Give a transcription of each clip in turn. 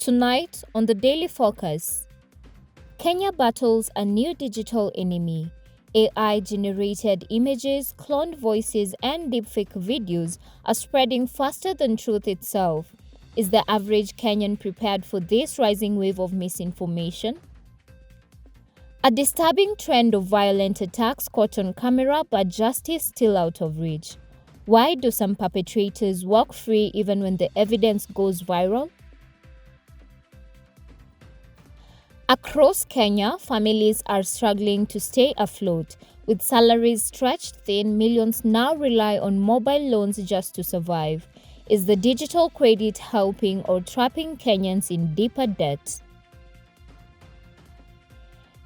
Tonight on the Daily Focus, Kenya battles a new digital enemy. AI-generated images, cloned voices, and deepfake videos are spreading faster than truth itself. Is the average Kenyan prepared for this rising wave of misinformation? A disturbing trend of violent attacks caught on camera, but justice still out of reach. Why do some perpetrators walk free even when the evidence goes viral? Across Kenya, families are struggling to stay afloat. With salaries stretched thin, millions now rely on mobile loans just to survive. Is the digital credit helping or trapping Kenyans in deeper debt?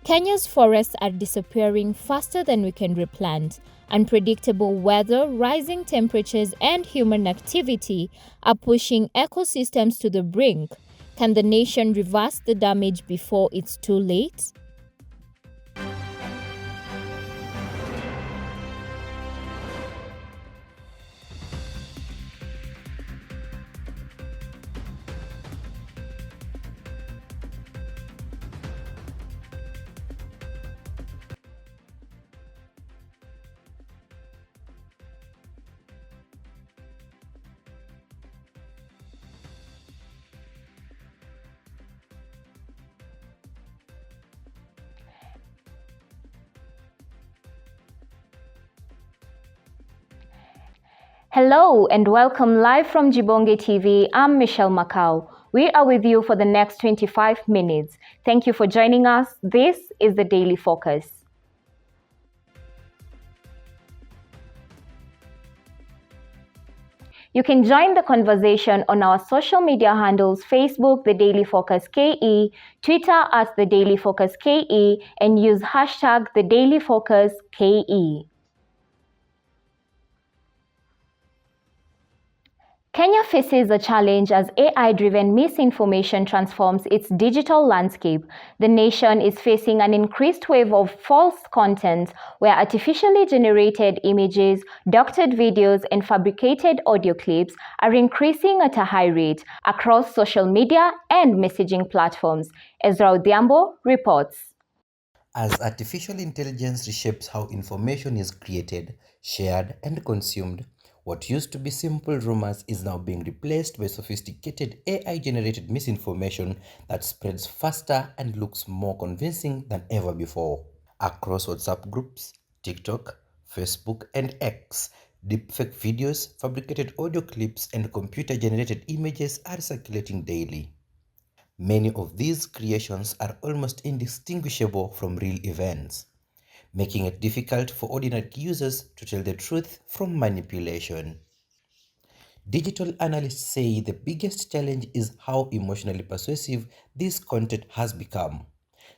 Kenya's forests are disappearing faster than we can replant. Unpredictable weather, rising temperatures, and human activity are pushing ecosystems to the brink. Can the nation reverse the damage before it's too late? Hello and welcome live from Jibonge TV. I'm Michelle Macau. We are with you for the next 25 minutes. Thank you for joining us. This is the Daily Focus. You can join the conversation on our social media handles: Facebook, The Daily Focus KE, Twitter at The Daily Focus KE, and use hashtag The Daily Focus KE. Kenya faces a challenge as AI-driven misinformation transforms its digital landscape. The nation is facing an increased wave of false content where artificially generated images, doctored videos, and fabricated audio clips are increasing at a high rate across social media and messaging platforms. Ezra Odhiambo reports. As artificial intelligence reshapes how information is created, shared, and consumed, what used to be simple rumors is now being replaced by sophisticated AI-generated misinformation that spreads faster and looks more convincing than ever before. Across WhatsApp groups, TikTok, Facebook, and X, deepfake videos, fabricated audio clips, and computer-generated images are circulating daily. Many of these creations are almost indistinguishable from real events, making it difficult for ordinary users to tell the truth from manipulation. Digital analysts say the biggest challenge is how emotionally persuasive this content has become.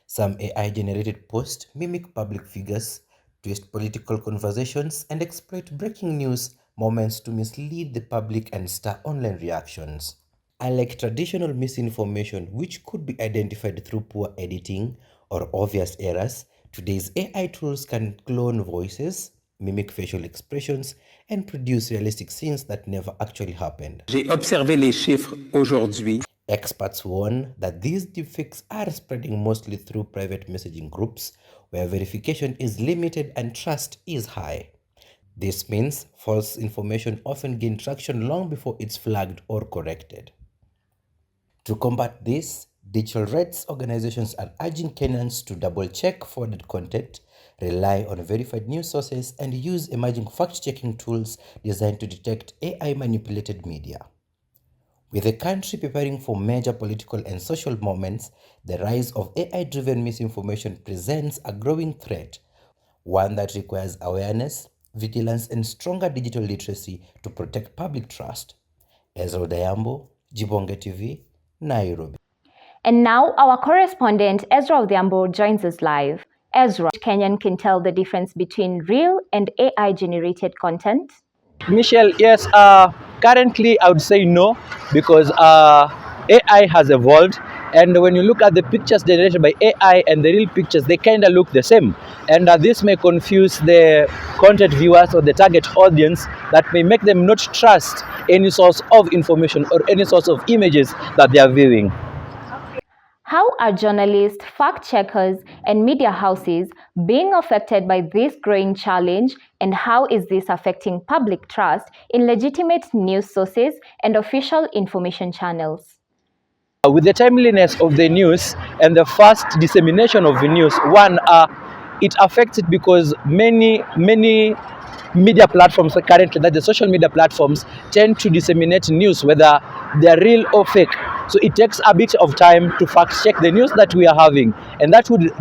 Some AI-generated posts mimic public figures, twist political conversations, and exploit breaking news moments to mislead the public and stir online reactions. Unlike traditional misinformation, which could be identified through poor editing or obvious errors, today's AI tools can clone voices, mimic facial expressions, and produce realistic scenes that never actually happened. J'ai observé les chiffres aujourd'hui. Experts warn that these deepfakes are spreading mostly through private messaging groups where verification is limited and trust is high. This means false information often gains traction long before it's flagged or corrected. To combat this, digital rights organizations are urging Kenyans to double-check forwarded content, rely on verified news sources, and use emerging fact-checking tools designed to detect AI-manipulated media. With the country preparing for major political and social moments, the rise of AI-driven misinformation presents a growing threat, one that requires awareness, vigilance, and stronger digital literacy to protect public trust. Ezra Odhiambo, Jibonge TV, Nairobi. And now our correspondent Ezra Odhiambo joins us live. Ezra, Kenyan can tell the difference between real and AI-generated content? Michelle, yes, currently I would say no, because AI has evolved, and when you look at the pictures generated by AI and the real pictures, they kind of look the same, and this may confuse the content viewers or the target audience, that may make them not trust any source of information or any source of images that they are viewing. How are journalists, fact-checkers, and media houses being affected by this growing challenge, and how is this affecting public trust in legitimate news sources and official information channels? With the timeliness of the news and the fast dissemination of the news, it affects it because many media platforms currently, that the social media platforms, tend to disseminate news, whether they're real or fake. So it takes a bit of time to fact check the news that we are having, and that would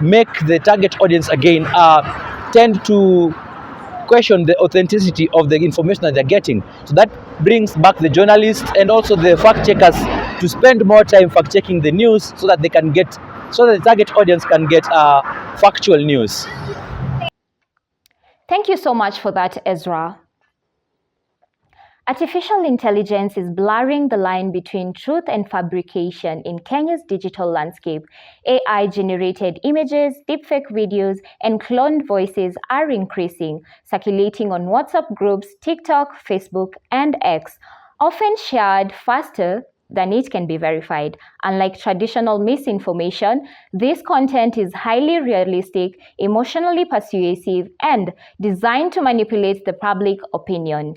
make the target audience again tend to question the authenticity of the information that they're getting. So that brings back the journalists and also the fact checkers to spend more time fact checking the news so that the target audience can get factual news. Thank you so much for that, Ezra. Artificial intelligence is blurring the line between truth and fabrication in Kenya's digital landscape. AI-generated images, deepfake videos, and cloned voices are increasing, circulating on WhatsApp groups, TikTok, Facebook, and X, often shared faster than it can be verified. Unlike traditional misinformation, this content is highly realistic, emotionally persuasive, and designed to manipulate the public opinion.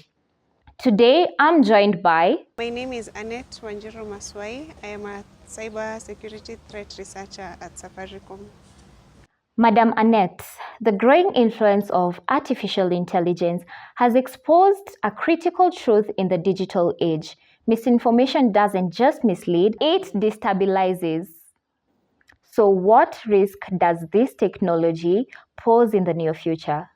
Today, I'm joined by... My name is Annette Wanjiru Maswai. I am a cyber security threat researcher at Safaricom. Madam Annette, the growing influence of artificial intelligence has exposed a critical truth in the digital age. Misinformation doesn't just mislead, it destabilizes. So what risk does this technology pose in the near future?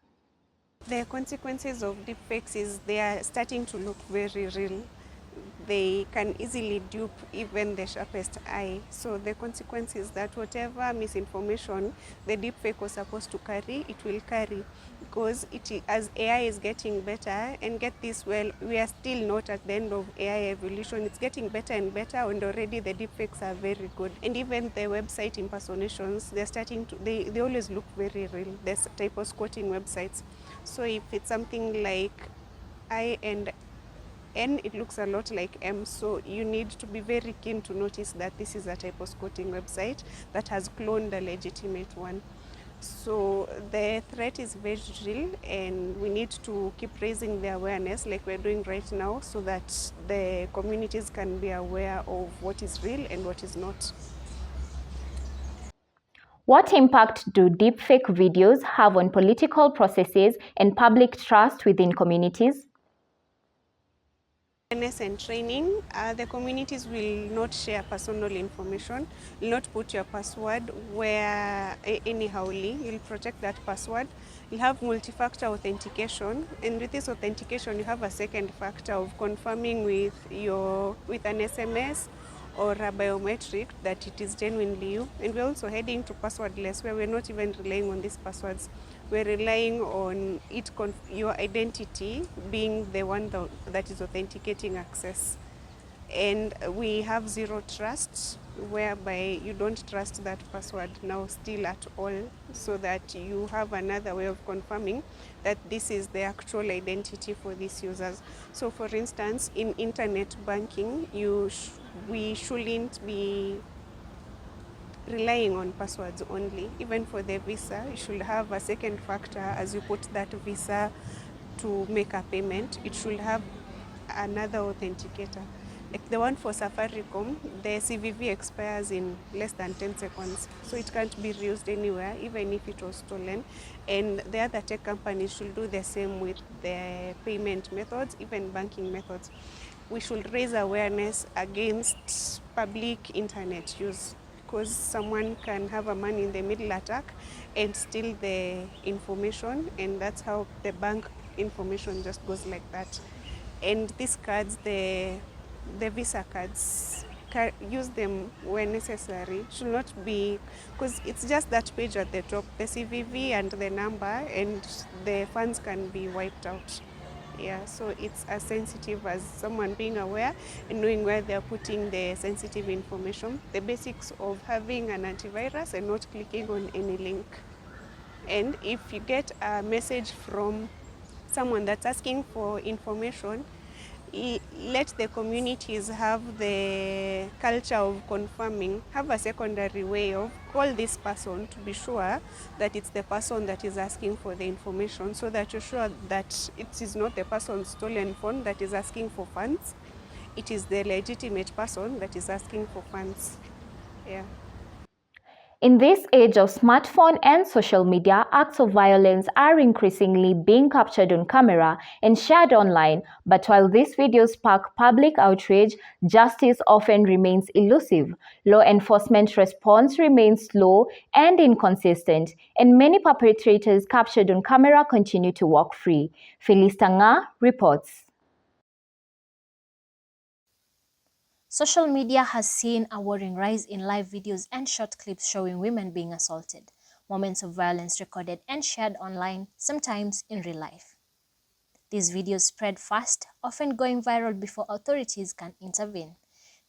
The consequences of deepfakes is they are starting to look very real. They can easily dupe even the sharpest eye. So the consequence is that whatever misinformation the deepfake was supposed to carry, it will carry. Because as AI is getting better, and get this well, we are still not at the end of AI evolution. It's getting better and better, and already the deepfakes are very good. And even the website impersonations, they're starting to, they always look very real. There's typos quoting websites. So if it's something like I and N, it looks a lot like M, so you need to be very keen to notice that this is a typos quoting website that has cloned a legitimate one. So the threat is very real, and we need to keep raising the awareness like we're doing right now, so that the communities can be aware of what is real and what is not. What impact do deepfake videos have on political processes and public trust within communities? Awareness and training, the communities will not share personal information, will not put your password where anyhowly. You'll protect that password. You have multi-factor authentication, and with this authentication you have a second factor of confirming with an SMS or a biometric that it is genuinely you. And we're also heading to passwordless, where we're not even relying on these passwords. We're relying on your identity being the one that is authenticating access. And we have zero trust, whereby you don't trust that password now still at all, so that you have another way of confirming that this is the actual identity for these users. So for instance, in internet banking, we shouldn't be relying on passwords only. Even for the visa, you should have a second factor as you put that visa to make a payment. It should have another authenticator. Like the one for Safaricom, the CVV expires in less than 10 seconds. So it can't be reused anywhere, even if it was stolen. And the other tech companies should do the same with their payment methods, even banking methods. We should raise awareness against public internet use, because someone can have a man-in-the-middle attack and steal the information, and that's how the bank information just goes like that. And these cards, the Visa cards, use them when necessary. Should not be, because it's just that page at the top, the CVV and the number, and the funds can be wiped out. Yeah, so it's as sensitive as someone being aware and knowing where they're putting the sensitive information, the basics of having an antivirus and not clicking on any link. And if you get a message from someone that's asking for information, let the communities have the culture of confirming, have a secondary way of call this person to be sure that it's the person that is asking for the information, so that you're sure that it is not the person's stolen phone that is asking for funds. It is the legitimate person that is asking for funds. Yeah. In this age of smartphone and social media, acts of violence are increasingly being captured on camera and shared online, but while these videos spark public outrage, justice often remains elusive. Law enforcement response remains slow and inconsistent, and many perpetrators captured on camera continue to walk free. Phyllis Tanga reports. Social media has seen a worrying rise in live videos and short clips showing women being assaulted, moments of violence recorded and shared online, sometimes in real life. These videos spread fast, often going viral before authorities can intervene.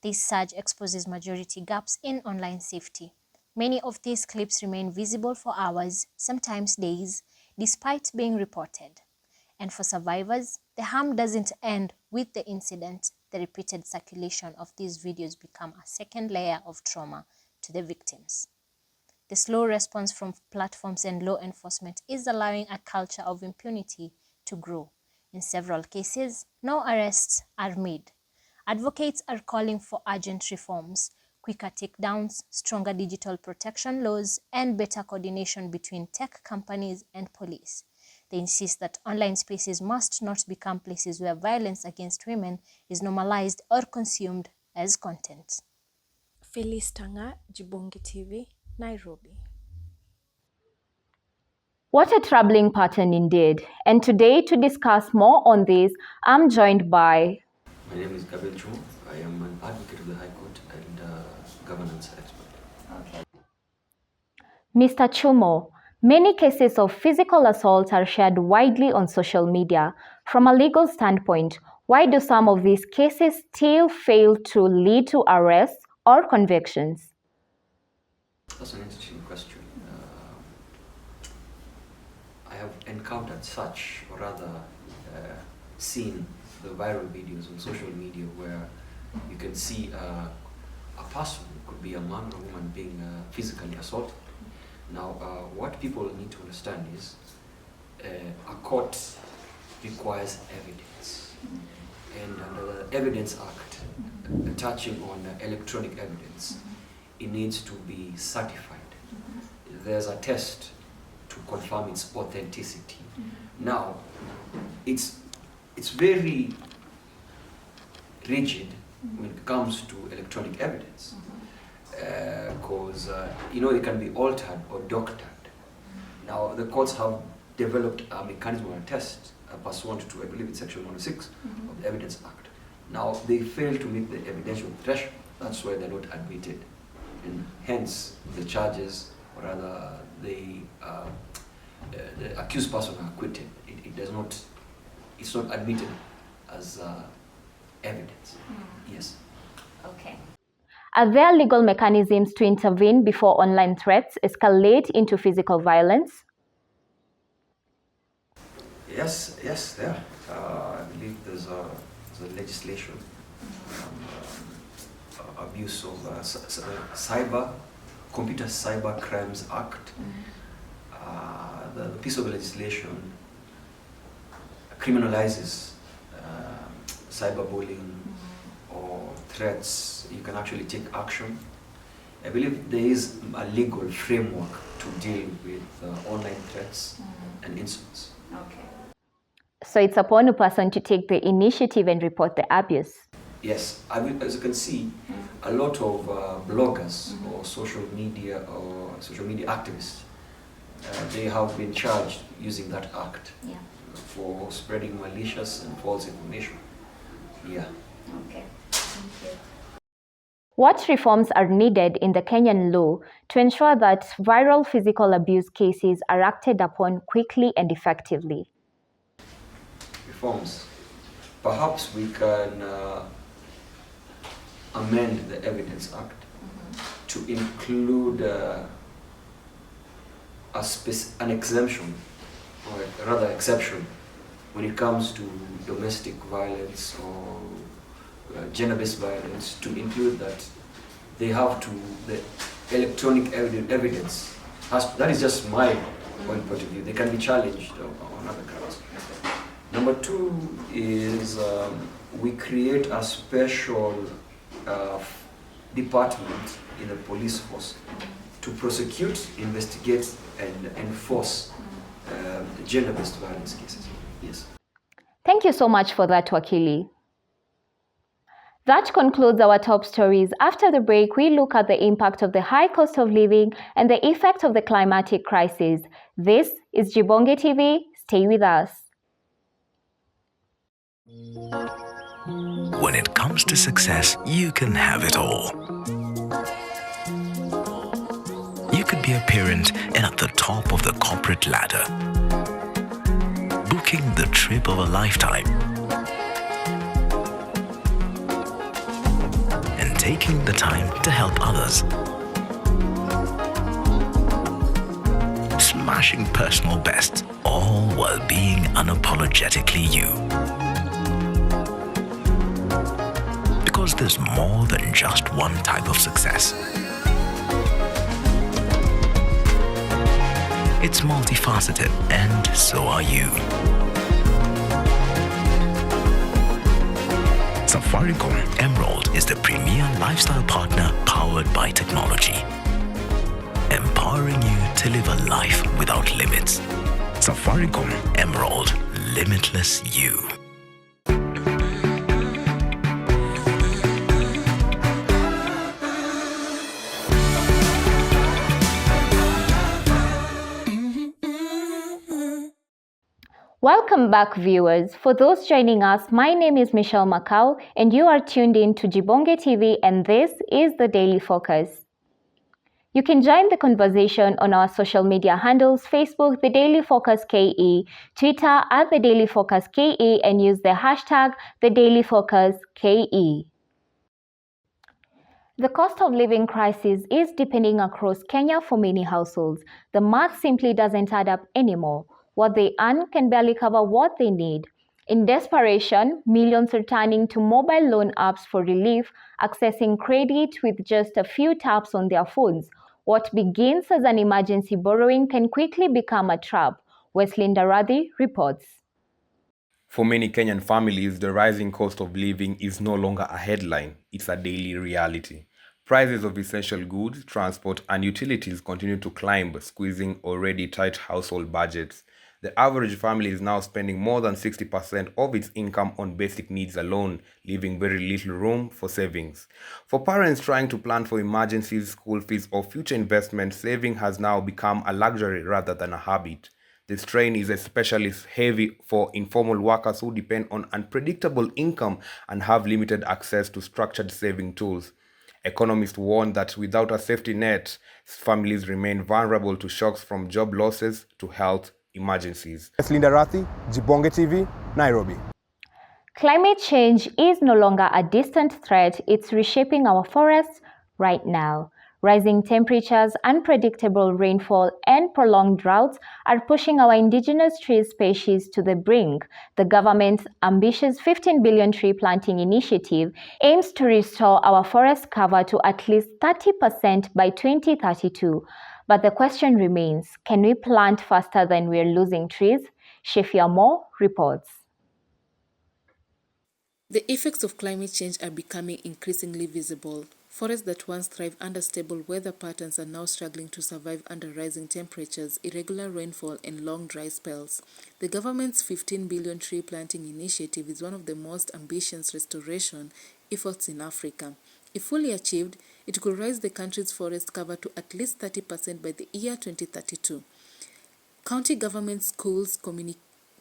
This surge exposes majority gaps in online safety. Many of these clips remain visible for hours, sometimes days, despite being reported. And for survivors, the harm doesn't end with the incident. The repeated circulation of these videos become a second layer of trauma to the victims. The slow response from platforms and law enforcement is allowing a culture of impunity to grow. In several cases, no arrests are made. Advocates are calling for urgent reforms, quicker takedowns, stronger digital protection laws, and better coordination between tech companies and police. They insist that online spaces must not become places where violence against women is normalized or consumed as content. Phyllis Tanga, Jibonge TV, Nairobi. What a troubling pattern indeed. And today, to discuss more on this, I'm joined by... My name is Gabriel Chumo. I am an advocate of the High Court and governance expert. Okay. Mr. Chumo, many cases of physical assault are shared widely on social media. From a legal standpoint, why do some of these cases still fail to lead to arrests or convictions? That's an interesting question. I have encountered such, or rather seen the viral videos on social media where you can see a person, could be a man or a woman, being physically assaulted. Now, what people need to understand is a court requires evidence. And under the Evidence Act, touching on electronic evidence, it needs to be certified. There's a test to confirm its authenticity. Now, it's very rigid when it comes to electronic evidence, because it can be altered or doctored. Now, the courts have developed a mechanism or a test pursuant to, I believe it's Section 106 of the Evidence Act. Now, they fail to meet the evidential threshold. That's why they're not admitted, and hence the charges, or rather the accused person are acquitted. It's not admitted as evidence. Yes. Okay. Are there legal mechanisms to intervene before online threats escalate into physical violence? Yes, there. I believe there's a legislation, abuse of Computer Cyber Crimes Act. The piece of legislation criminalizes cyberbullying or threats. You can actually take action. I believe there is a legal framework to deal with online threats and insults. Okay. So it's upon a person to take the initiative and report the abuse. Yes, as you can see, a lot of bloggers or social media activists, they have been charged using that act for spreading malicious and false information. Yeah. Okay. Thank you. What reforms are needed in the Kenyan law to ensure that viral physical abuse cases are acted upon quickly and effectively? Reforms. Perhaps we can amend the Evidence Act to include an exemption, or rather exception, when it comes to domestic violence or gender-based violence, to include that they have to, the electronic evidence that is just my point of view. They can be challenged on other grounds. Number two is we create a special department in the police force to prosecute, investigate, and enforce gender-based violence cases. Yes. Thank you so much for that, Wakili. That concludes our top stories. After the break, we look at the impact of the high cost of living and the effect of the climatic crisis. This is Jibonge TV. Stay with us. When it comes to success, you can have it all. You could be a parent and at the top of the corporate ladder, booking the trip of a lifetime, and taking the time to help others. Smashing personal bests, all while being unapologetically you. Because there's more than just one type of success. It's multifaceted, and so are you. Safaricom Emerald is the premier lifestyle partner powered by technology, empowering you to live a life without limits. Safaricom Emerald, limitless you. Welcome back, viewers. For those joining us, my name is Michelle Macau, and you are tuned in to Jibonge TV, and this is the Daily Focus. You can join the conversation on our social media handles: Facebook, The Daily Focus KE, Twitter at The Daily Focus KE, and use the hashtag The Daily Focus KE. The cost of living crisis is deepening across Kenya for many households. The math simply doesn't add up anymore. What they earn can barely cover what they need. In desperation, millions are turning to mobile loan apps for relief, accessing credit with just a few taps on their phones. What begins as an emergency borrowing can quickly become a trap. Wesley Ndaradhi reports. For many Kenyan families, the rising cost of living is no longer a headline, it's a daily reality. Prices of essential goods, transport, and utilities continue to climb, squeezing already tight household budgets. The average family is now spending more than 60% of its income on basic needs alone, leaving very little room for savings. For parents trying to plan for emergencies, school fees, or future investments, saving has now become a luxury rather than a habit. The strain is especially heavy for informal workers who depend on unpredictable income and have limited access to structured saving tools. Economists warn that without a safety net, families remain vulnerable to shocks from job losses to health emergencies. Linda Rathi, Jibonge TV, Nairobi. Climate change is no longer a distant threat, it's reshaping our forests right now. Rising temperatures, unpredictable rainfall, and prolonged droughts are pushing our indigenous tree species to the brink. The government's ambitious 15 billion tree planting initiative aims to restore our forest cover to at least 30% by 2032. But the question remains, can we plant faster than we're losing trees? Shefia Moore reports. The effects of climate change are becoming increasingly visible. Forests that once thrived under stable weather patterns are now struggling to survive under rising temperatures, irregular rainfall, and long dry spells. The government's 15 billion tree planting initiative is one of the most ambitious restoration efforts in Africa. If fully achieved, it could raise the country's forest cover to at least 30% by the year 2032. County governments, schools,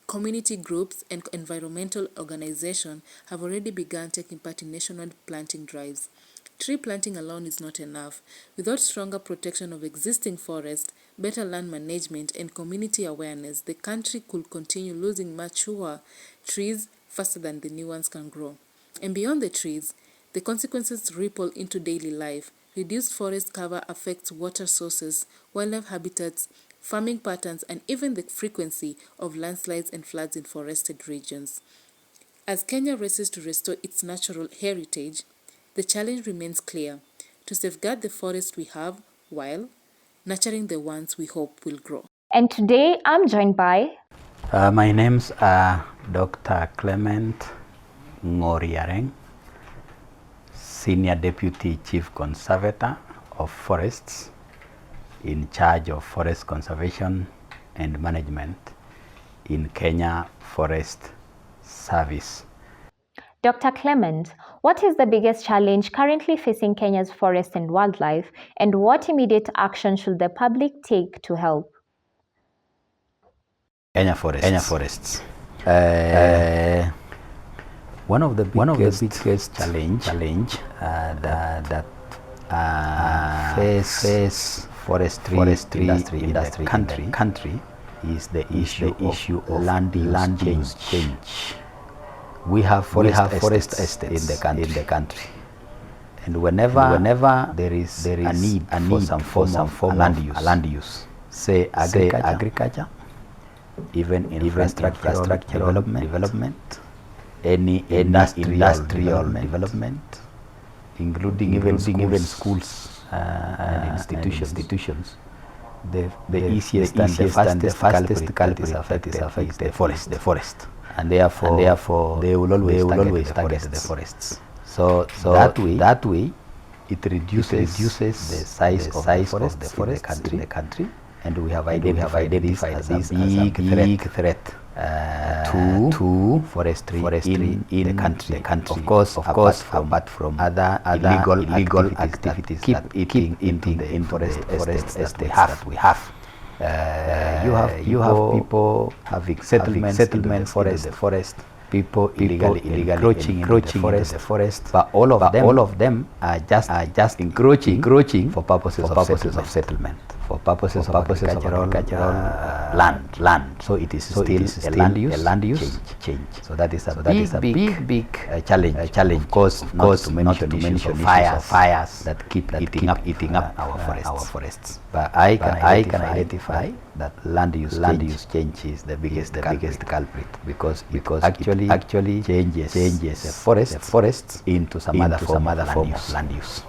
community groups, and environmental organizations have already begun taking part in national planting drives. Tree planting alone is not enough. Without stronger protection of existing forests, better land management, and community awareness, the country could continue losing mature trees faster than the new ones can grow. And beyond the trees, the consequences ripple into daily life. Reduced forest cover affects water sources, wildlife habitats, farming patterns, and even the frequency of landslides and floods in forested regions. As Kenya races to restore its natural heritage, the challenge remains clear: to safeguard the forests we have while nurturing the ones we hope will grow. And today I'm joined by My name's Dr. Clement Ngoriareng, Senior Deputy Chief Conservator of Forests, in charge of forest conservation and management in Kenya Forest Service. Dr. Clement. What is the biggest challenge currently facing Kenya's forest and wildlife, and what immediate action should the public take to help? Kenya Forests. One of the biggest challenge that face forestry industry in the country is the issue of land use change. We have forest estates in the country, and whenever there is a need for some form of land use, say agriculture, even infrastructural development, any industrial development, including even schools and institutions. The easiest and the fastest culprit is the forest. And therefore they will always target the forests. So that way it reduces the size of the forest in the country, and we have identified this as a big threat to forestry in the country. Of course, apart from other illegal activities keep eating into the forest estates that we have. You have people having settlements into the forest, people illegally encroaching into the forest, but all of them are just encroaching for purposes of settlement, for purposes of agricultural land. So it is still a land use change. So that is a big challenge. Of course, not to mention fires that keep eating up our forests. But I can identify that land use change is the biggest culprit, because actually changes the forests into some other form of land use.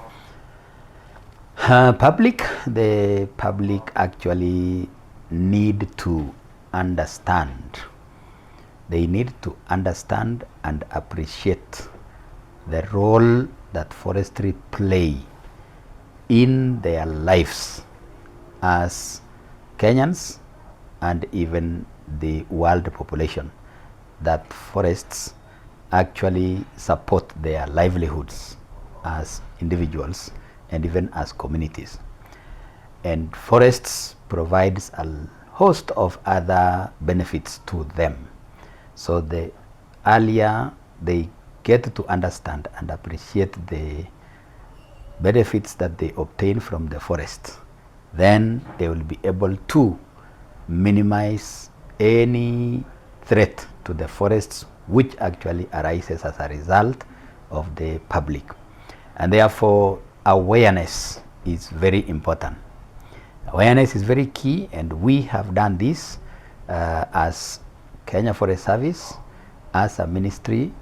The public actually need to understand. They need to understand and appreciate the role that forestry play in their lives as Kenyans and even the world population, that forests actually support their livelihoods as individuals and even as communities. And forests provides a host of other benefits to them. So the earlier they get to understand and appreciate the benefits that they obtain from the forest, then they will be able to minimize any threat to the forests which actually arises as a result of the public. And therefore awareness is very important. Awareness is very key, and we have done this as Kenya Forest Service, as a ministry,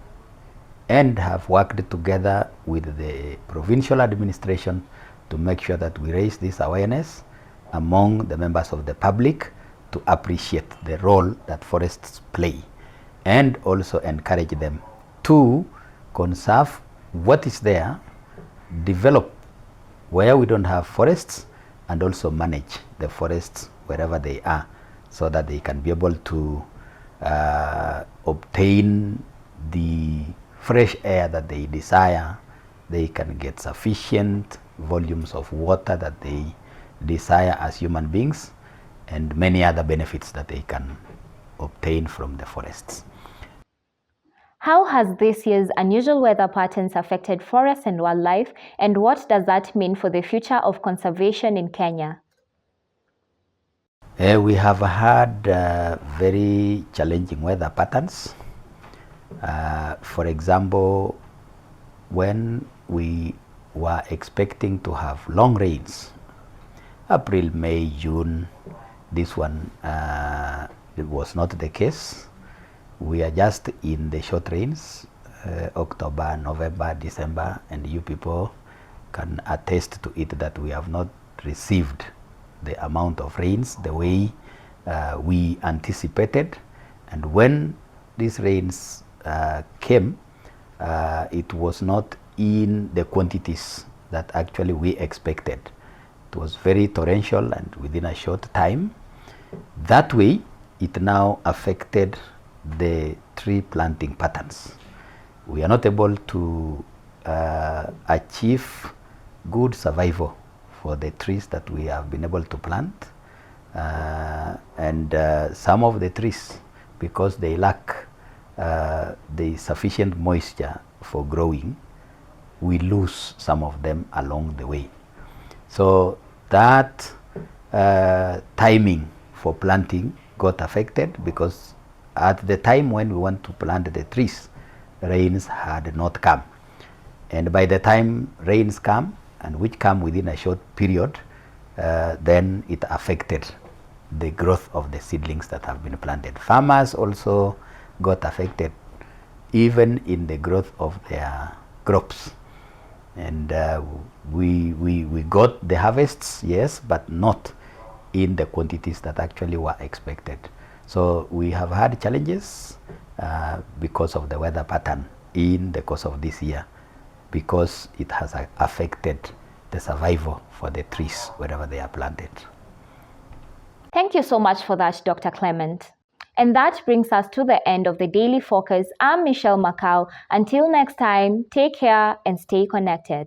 and have worked together with the provincial administration to make sure that we raise this awareness among the members of the public to appreciate the role that forests play, and also encourage them to conserve what is there, develop where we don't have forests, and also manage the forests wherever they are, so that they can be able to obtain the fresh air that they desire. They can get sufficient volumes of water that they desire as human beings, and many other benefits that they can obtain from the forests. How has this year's unusual weather patterns affected forests and wildlife, and what does that mean for the future of conservation in Kenya? We have had very challenging weather patterns. For example, when we were expecting to have long rains, April, May, June, This one it was not the case. We are just in the short rains, October, November, December, and you people can attest to it that we have not received the amount of rains the way we anticipated. And when these rains came, it was not in the quantities that actually we expected. It was very torrential and within a short time. That way, it now affected the tree planting patterns. We are not able to achieve good survival for the trees that we have been able to plant. And some of the trees, because they lack the sufficient moisture for growing, we lose some of them along the way. So that timing for planting got affected because at the time when we want to plant the trees, rains had not come. And by the time rains come, and which come within a short period, then it affected the growth of the seedlings that have been planted. Farmers also got affected even in the growth of their crops. And we got the harvests, yes, but not in the quantities that actually were expected. So we have had challenges because of the weather pattern in the course of this year, because it has affected the survival for the trees wherever they are planted. Thank you so much for that, Dr. Clement. And that brings us to the end of the Daily Focus. I'm Michelle Macau. Until next time, take care and stay connected.